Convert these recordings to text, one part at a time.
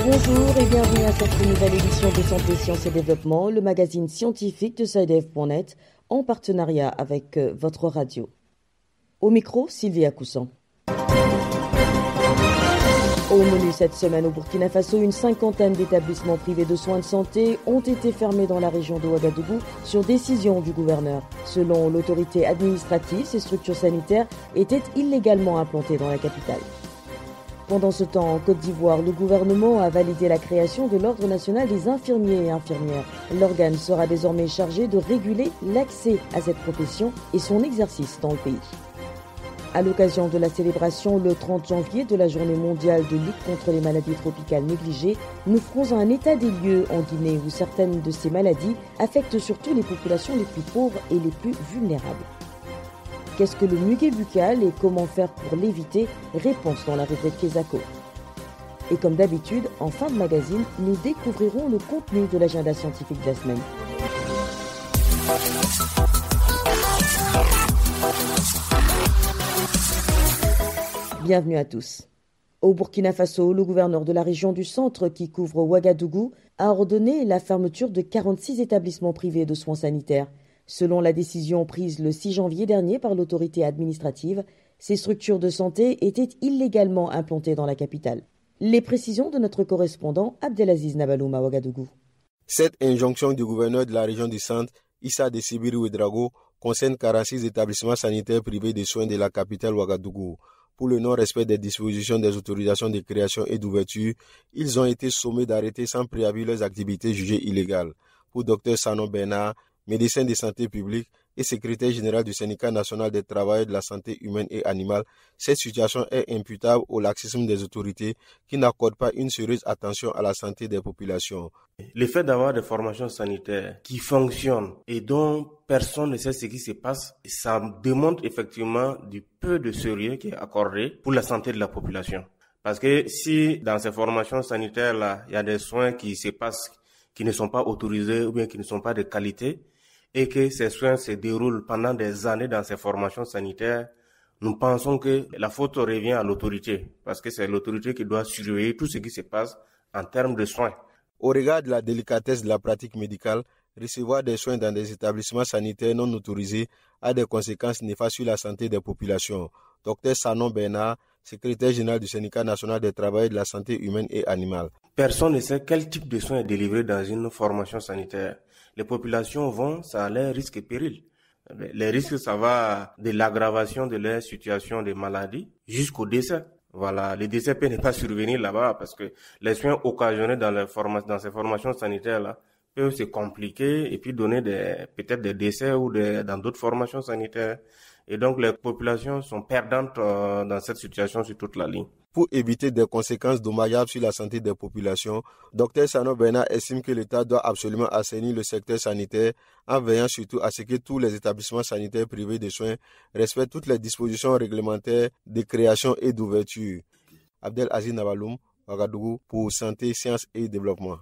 Bonjour et bienvenue à cette nouvelle édition de Santé, Sciences et Développement, le magazine scientifique de SciDev.net en partenariat avec votre radio. Au micro, Sylvia Coussan. Au menu cette semaine au Burkina Faso, une cinquantaine d'établissements privés de soins de santé ont été fermés dans la région de Ouagadougou sur décision du gouverneur. Selon l'autorité administrative, ces structures sanitaires étaient illégalement implantées dans la capitale. Pendant ce temps, en Côte d'Ivoire, le gouvernement a validé la création de l'Ordre national des infirmiers et infirmières. L'organe sera désormais chargé de réguler l'accès à cette profession et son exercice dans le pays. À l'occasion de la célébration le 30 janvier de la Journée mondiale de lutte contre les maladies tropicales négligées, nous ferons un état des lieux en Guinée où certaines de ces maladies affectent surtout les populations les plus pauvres et les plus vulnérables. Qu'est-ce que le muguet buccal et comment faire pour l'éviter? Réponse dans la rubrique Kesako. Et comme d'habitude, en fin de magazine, nous découvrirons le contenu de l'agenda scientifique de la semaine. Bienvenue à tous. Au Burkina Faso, le gouverneur de la région du centre qui couvre Ouagadougou a ordonné la fermeture de 46 établissements privés de soins sanitaires. Selon la décision prise le 6 janvier dernier par l'autorité administrative, ces structures de santé étaient illégalement implantées dans la capitale. Les précisions de notre correspondant Abdelaziz Nabaloum à Ouagadougou. Cette injonction du gouverneur de la région du centre, Issa Desibiru Ouedraogo, concerne 46 établissements sanitaires privés de soins de la capitale Ouagadougou. Pour le non-respect des dispositions des autorisations de création et d'ouverture, ils ont été sommés d'arrêter sans préavis leurs activités jugées illégales. Pour Dr Sano Bernard, médecin de santé publique et secrétaire général du syndicat national des travailleurs de la santé humaine et animale, cette situation est imputable au laxisme des autorités qui n'accordent pas une sérieuse attention à la santé des populations. Le fait d'avoir des formations sanitaires qui fonctionnent et dont personne ne sait ce qui se passe, ça démontre effectivement du peu de sérieux qui est accordé pour la santé de la population. Parce que si dans ces formations sanitaires-là, il y a des soins qui se passent, qui ne sont pas autorisés ou bien qui ne sont pas de qualité, et que ces soins se déroulent pendant des années dans ces formations sanitaires, nous pensons que la faute revient à l'autorité, parce que c'est l'autorité qui doit surveiller tout ce qui se passe en termes de soins. Au regard de la délicatesse de la pratique médicale, recevoir des soins dans des établissements sanitaires non autorisés a des conséquences néfastes sur la santé des populations. Dr Sanon Bernard, secrétaire général du syndicat national des travailleurs de la santé humaine et animale. Personne ne sait quel type de soins est délivré dans une formation sanitaire. Les populations vont, ça a leurs risques et périls. Les risques, ça va de l'aggravation de leur situation de maladie jusqu'au décès. Voilà, le décès peut ne pas survenir là-bas parce que les soins occasionnés dans ces formations sanitaires-là peuvent se compliquer et puis donner peut-être des décès ou dans d'autres formations sanitaires. Et donc, les populations sont perdantes dans cette situation sur toute la ligne. Pour éviter des conséquences dommageables sur la santé des populations, Dr Sano Bernard estime que l'État doit absolument assainir le secteur sanitaire en veillant surtout à ce que tous les établissements sanitaires privés de soins respectent toutes les dispositions réglementaires de création et d'ouverture. Abdelaziz Nabaloum, Ouagadougou, pour Santé, Sciences et Développement.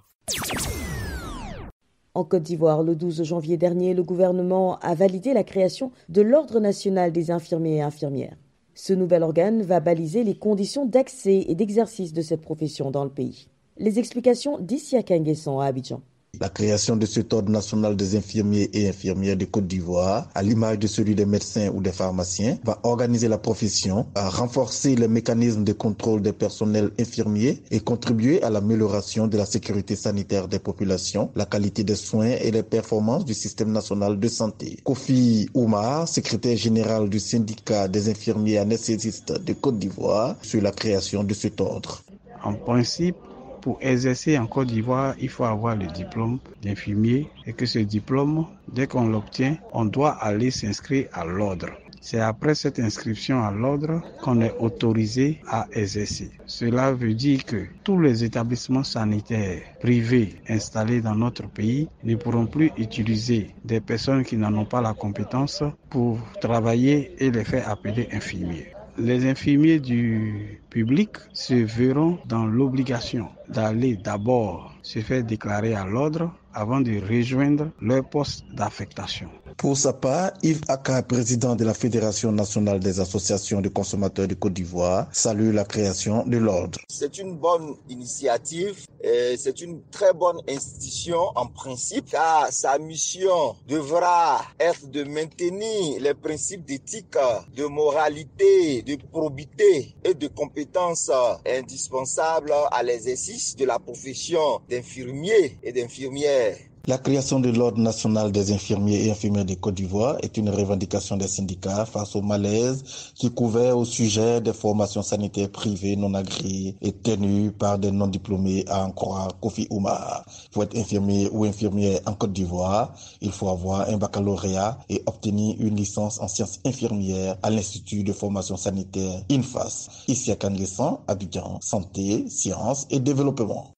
En Côte d'Ivoire, le 12 janvier dernier, le gouvernement a validé la création de l'Ordre national des infirmiers et infirmières. Ce nouvel organe va baliser les conditions d'accès et d'exercice de cette profession dans le pays. Les explications d'Issiaka Nguessan à Abidjan. La création de cet ordre national des infirmiers et infirmières de Côte d'Ivoire, à l'image de celui des médecins ou des pharmaciens, va organiser la profession, à renforcer les mécanismes de contrôle des personnels infirmiers et contribuer à l'amélioration de la sécurité sanitaire des populations, la qualité des soins et les performances du système national de santé. Kofi Oumar, secrétaire général du syndicat des infirmiers anesthésistes de Côte d'Ivoire, sur la création de cet ordre. En principe, pour exercer en Côte d'Ivoire, il faut avoir le diplôme d'infirmier et que ce diplôme, dès qu'on l'obtient, on doit aller s'inscrire à l'ordre. C'est après cette inscription à l'ordre qu'on est autorisé à exercer. Cela veut dire que tous les établissements sanitaires privés installés dans notre pays ne pourront plus utiliser des personnes qui n'en ont pas la compétence pour travailler et les faire appeler infirmiers. Les infirmiers du public se verront dans l'obligation d'aller d'abord se faire déclarer à l'ordre avant de rejoindre leur poste d'affectation. Pour sa part, Yves Aka, président de la Fédération nationale des associations de consommateurs de Côte d'Ivoire, salue la création de l'ordre. C'est une bonne initiative, c'est une très bonne institution en principe, car sa mission devra être de maintenir les principes d'éthique, de moralité, de probité et de compétences indispensables à l'exercice de la profession d'infirmier et d'infirmière. La création de l'Ordre national des infirmiers et infirmières de Côte d'Ivoire est une revendication des syndicats face au malaise qui couvert au sujet des formations sanitaires privées non agréées et tenues par des non-diplômés, à en croire Kofi Oumar. Pour être infirmier ou infirmière en Côte d'Ivoire, il faut avoir un baccalauréat et obtenir une licence en sciences infirmières à l'Institut de formation sanitaire INFAS. Ici à Canguessan, Abidjan, santé, sciences et développement.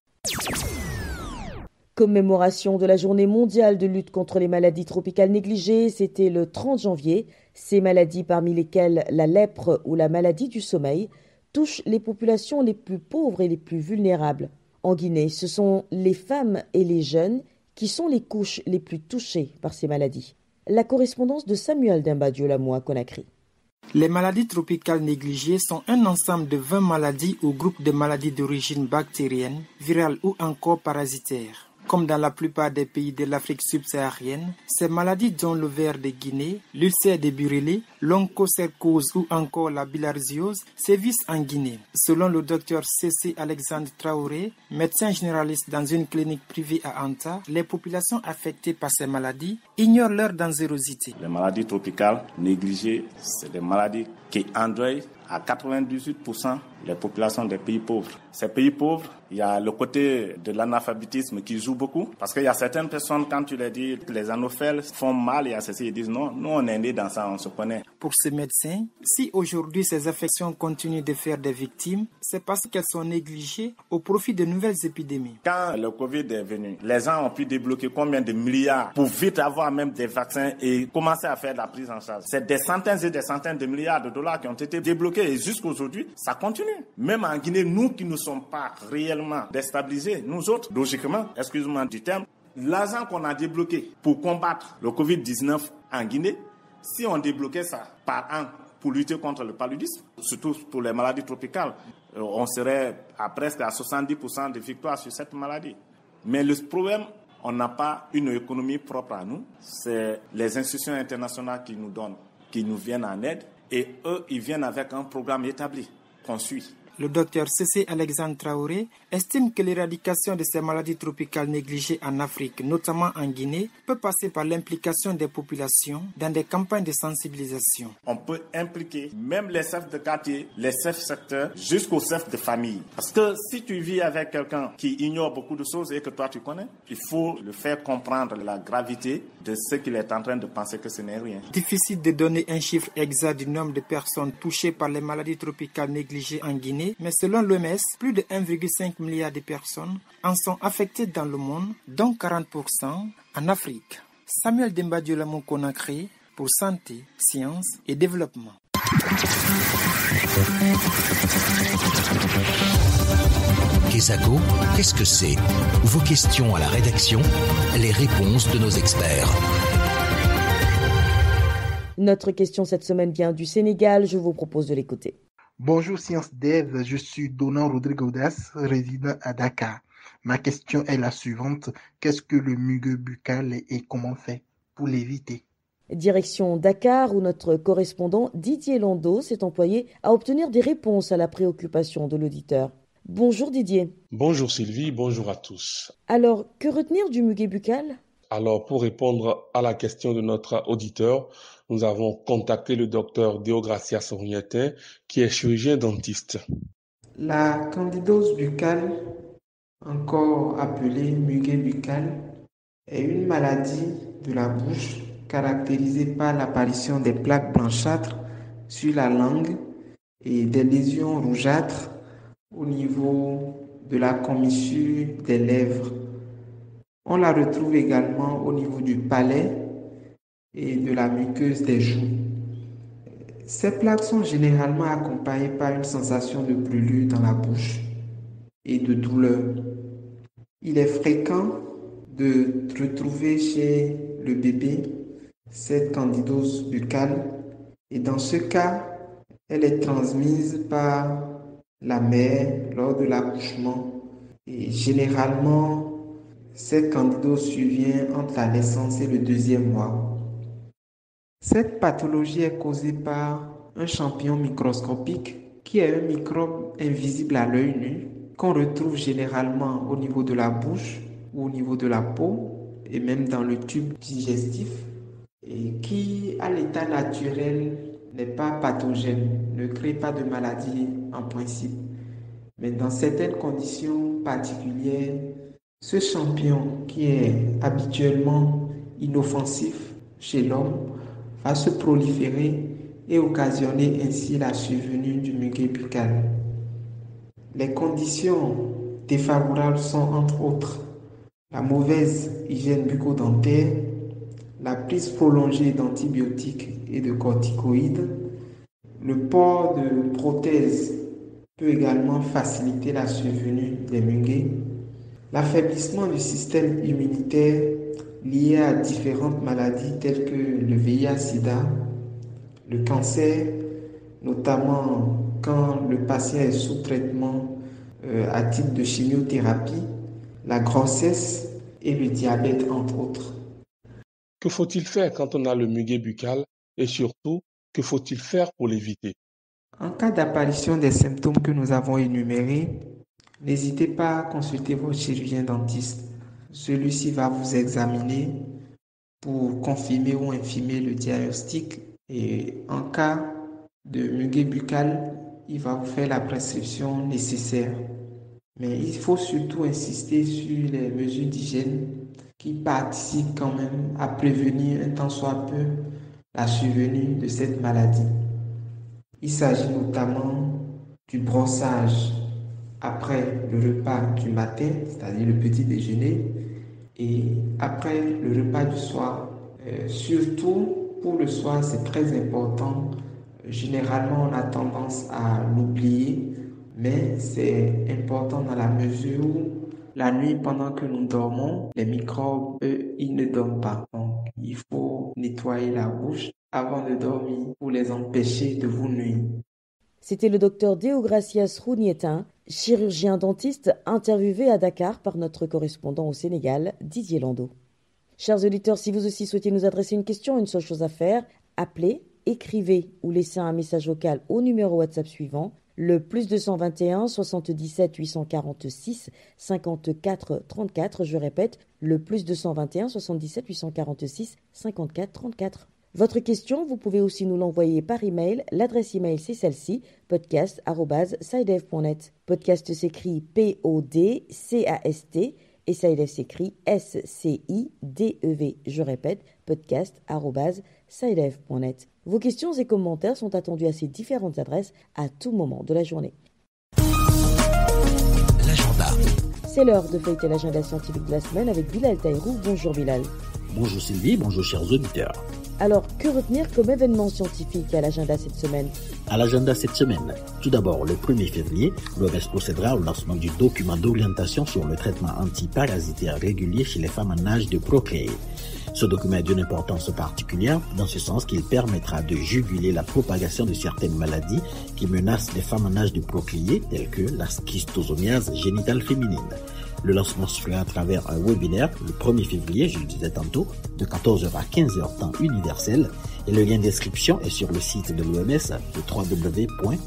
Commémoration de la journée mondiale de lutte contre les maladies tropicales négligées, c'était le 30 janvier. Ces maladies, parmi lesquelles la lèpre ou la maladie du sommeil, touchent les populations les plus pauvres et les plus vulnérables. En Guinée, ce sont les femmes et les jeunes qui sont les couches les plus touchées par ces maladies. La correspondance de Samuel Demba-Diolamo à Conakry. Les maladies tropicales négligées sont un ensemble de 20 maladies ou groupes de maladies d'origine bactérienne, virale ou encore parasitaire. Comme dans la plupart des pays de l'Afrique subsaharienne, ces maladies dont le ver de Guinée, l'ulcère de Bureli, l'onchocercose ou encore la bilharziose sévissent en Guinée. Selon le docteur C.C. Alexandre Traoré, médecin généraliste dans une clinique privée à Anta, les populations affectées par ces maladies ignorent leur dangerosité. Les maladies tropicales négligées, c'est des maladies qui endeuillent à 98% les populations des pays pauvres. Ces pays pauvres, il y a le côté de l'analphabétisme qui joue beaucoup. Parce qu'il y a certaines personnes, quand tu leur dis que les anophèles font mal, il y a ceci, ils disent non, nous on est nés dans ça, on se connaît. Pour ce médecin, si aujourd'hui ces affections continuent de faire des victimes, c'est parce qu'elles sont négligées au profit de nouvelles épidémies. Quand le Covid est venu, les gens ont pu débloquer combien de milliards pour vite avoir même des vaccins et commencer à faire la prise en charge. C'est des centaines et des centaines de milliards de dollars qui ont été débloqués et jusqu'à aujourd'hui, ça continue. Même en Guinée, nous qui ne sommes pas réellement déstabilisés, nous autres, logiquement, excuse-moi du terme, l'argent qu'on a débloqué pour combattre le Covid-19 en Guinée, si on débloquait ça par an pour lutter contre le paludisme, surtout pour les maladies tropicales, on serait à presque à 70% de victoire sur cette maladie. Mais le problème, on n'a pas une économie propre à nous. C'est les institutions internationales qui nous donnent, qui nous viennent en aide. Et eux, ils viennent avec un programme établi qu'on suit. Le docteur C.C. Alexandre Traoré estime que l'éradication de ces maladies tropicales négligées en Afrique, notamment en Guinée, peut passer par l'implication des populations dans des campagnes de sensibilisation. On peut impliquer même les chefs de quartier, les chefs secteurs, jusqu'aux chefs de famille. Parce que si tu vis avec quelqu'un qui ignore beaucoup de choses et que toi tu connais, il faut le faire comprendre la gravité de ce qu'il est en train de penser que ce n'est rien. Difficile de donner un chiffre exact du nombre de personnes touchées par les maladies tropicales négligées en Guinée, mais selon l'OMS, plus de 1,5 milliard de personnes en sont affectées dans le monde, dont 40% en Afrique. Samuel Demba-Diolamo Conakry pour Santé, Sciences et Développement. Kesako, qu'est-ce que c'est? Vos questions à la rédaction, les réponses de nos experts. Notre question cette semaine vient du Sénégal, je vous propose de l'écouter. Bonjour Science Dev, je suis Donan Rodrigo Das, résident à Dakar. Ma question est la suivante. Qu'est-ce que le mugueux buccal et comment faire pour l'éviter? Direction Dakar où notre correspondant Didier Landau s'est employé à obtenir des réponses à la préoccupation de l'auditeur. Bonjour Didier. Bonjour Sylvie, bonjour à tous. Alors, que retenir du muguet buccal? Alors, pour répondre à la question de notre auditeur, nous avons contacté le docteur Deogracia Sornietin, qui est chirurgien dentiste. La candidose buccale, encore appelée muguet buccal, est une maladie de la bouche caractérisée par l'apparition des plaques blanchâtres sur la langue et des lésions rougeâtres au niveau de la commissure des lèvres. On la retrouve également au niveau du palais et de la muqueuse des joues. Ces plaques sont généralement accompagnées par une sensation de brûlure dans la bouche et de douleur. Il est fréquent de retrouver chez le bébé cette candidose buccale et dans ce cas, elle est transmise par la mère lors de l'accouchement et généralement, cette candidose survient entre la naissance et le 2e mois. Cette pathologie est causée par un champignon microscopique qui est un microbe invisible à l'œil nu qu'on retrouve généralement au niveau de la bouche ou au niveau de la peau et même dans le tube digestif et qui, à l'état naturel, n'est pas pathogène, ne crée pas de maladie en principe. Mais dans certaines conditions particulières, ce champignon qui est habituellement inoffensif chez l'homme va se proliférer et occasionner ainsi la survenue du muguet buccal. Les conditions défavorables sont entre autres la mauvaise hygiène bucco-dentaire, la prise prolongée d'antibiotiques et de corticoïdes, le port de prothèses peut également faciliter la survenue des muguets, l'affaiblissement du système immunitaire lié à différentes maladies telles que le VIH-Sida, le cancer, notamment quand le patient est sous traitement à titre de chimiothérapie, la grossesse et le diabète entre autres. Que faut-il faire quand on a le muguet buccal et surtout, que faut-il faire pour l'éviter? En cas d'apparition des symptômes que nous avons énumérés, n'hésitez pas à consulter votre chirurgien dentiste. Celui-ci va vous examiner pour confirmer ou infirmer le diagnostic et en cas de muguet buccal, il va vous faire la prescription nécessaire. Mais il faut surtout insister sur les mesures d'hygiène qui participent quand même à prévenir un tant soit peu la survenue de cette maladie. Il s'agit notamment du brossage après le repas du matin, c'est-à-dire le petit déjeuner, et après le repas du soir. Surtout pour le soir, c'est très important. Généralement, on a tendance à l'oublier, mais c'est important dans la mesure où la nuit, pendant que nous dormons, les microbes, eux, ils ne dorment pas. Donc, il faut nettoyer la bouche avant de dormir pour les empêcher de vous nuire. C'était le docteur Deogracias Rougnetin, chirurgien dentiste interviewé à Dakar par notre correspondant au Sénégal, Didier Landau. Chers auditeurs, si vous aussi souhaitez nous adresser une question, une seule chose à faire, appelez, écrivez ou laissez un message vocal au numéro WhatsApp suivant, le +221 77 846 54 34. Je répète, le +221 77 846 54 34. Votre question, vous pouvez aussi nous l'envoyer par email. L'adresse email, c'est celle-ci, podcast@sidev.net. Podcast s'écrit PODCAST et Sidev s'écrit SCIDEV. Je répète, podcast@sidev.net. Vos questions et commentaires sont attendus à ces différentes adresses à tout moment de la journée. L'agenda. C'est l'heure de feuilleter l'agenda scientifique de la semaine avec Bilal Taïrou. Bonjour Bilal. Bonjour Sylvie, bonjour chers auditeurs. Alors, que retenir comme événement scientifique à l'agenda cette semaine? À l'agenda cette semaine, tout d'abord, le 1er février, l'OMS procédera au lancement du document d'orientation sur le traitement antiparasitaire régulier chez les femmes en âge de procréer. Ce document est d'une importance particulière dans ce sens qu'il permettra de juguler la propagation de certaines maladies qui menacent les femmes en âge de procréer, telles que la schistosomiase génitale féminine. Le lancement se fera à travers un webinaire le 1er février, je le disais tantôt, de 14h à 15h temps universel. Et le lien d'inscription est sur le site de l'OMS, le www.who.int.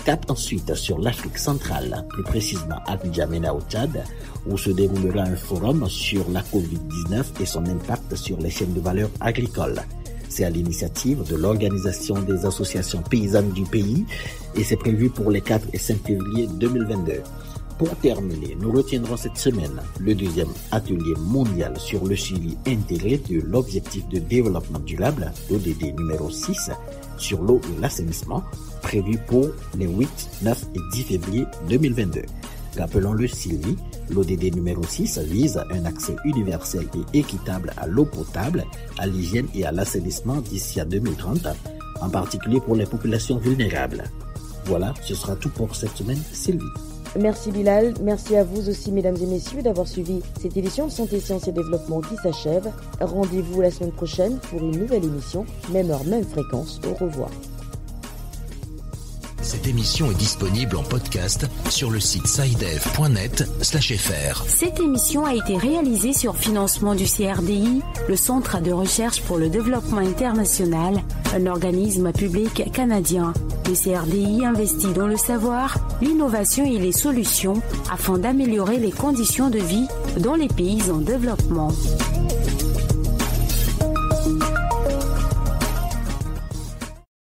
Cap ensuite sur l'Afrique centrale, plus précisément à N'Djamena au Tchad, où se déroulera un forum sur la Covid-19 et son impact sur les chaînes de valeur agricoles. C'est à l'initiative de l'Organisation des associations paysannes du pays et c'est prévu pour les 4 et 5 février 2022. Pour terminer, nous retiendrons cette semaine le 2e atelier mondial sur le suivi intégré de l'objectif de développement durable, l'ODD numéro 6, sur l'eau et l'assainissement, prévu pour les 8, 9 et 10 février 2022. Rappelons-le Sylvie, l'ODD numéro 6 vise un accès universel et équitable à l'eau potable, à l'hygiène et à l'assainissement d'ici à 2030, en particulier pour les populations vulnérables. Voilà, ce sera tout pour cette semaine, Sylvie. Merci Bilal, merci à vous aussi mesdames et messieurs d'avoir suivi cette édition de Santé, Sciences et Développement qui s'achève. Rendez-vous la semaine prochaine pour une nouvelle émission, même heure, même fréquence. Au revoir. Cette émission est disponible en podcast sur le site saidev.net/fr. Cette émission a été réalisée sur financement du CRDI, le Centre de recherche pour le développement international, un organisme public canadien. Le CRDI investit dans le savoir, l'innovation et les solutions afin d'améliorer les conditions de vie dans les pays en développement.